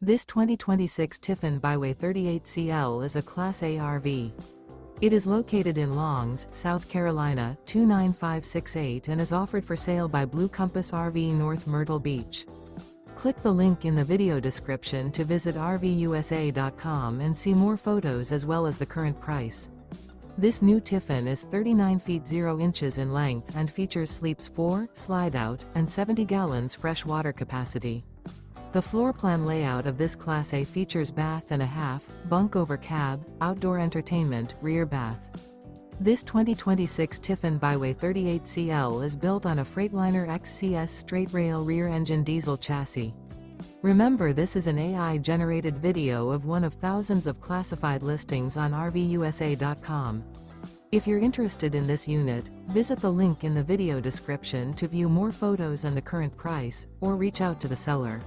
This 2026 Tiffin Byway 38CL is a Class A RV. It is located in Longs, South Carolina, 29568 and is offered for sale by Blue Compass RV North Myrtle Beach. Click the link in the video description to visit RVUSA.com and see more photos as well as the current price. This new Tiffin is 39 feet 0 inches in length and features sleeps 4, slide-out, and 70 gallons fresh water capacity. The floor plan layout of this Class A features bath and a half, bunk over cab, outdoor entertainment, rear bath. This 2026 Tiffin Byway 38CL is built on a Freightliner XCS straight rail rear engine diesel chassis. Remember, this is an AI-generated video of one of thousands of classified listings on RVUSA.com. If you're interested in this unit, visit the link in the video description to view more photos and the current price, or reach out to the seller.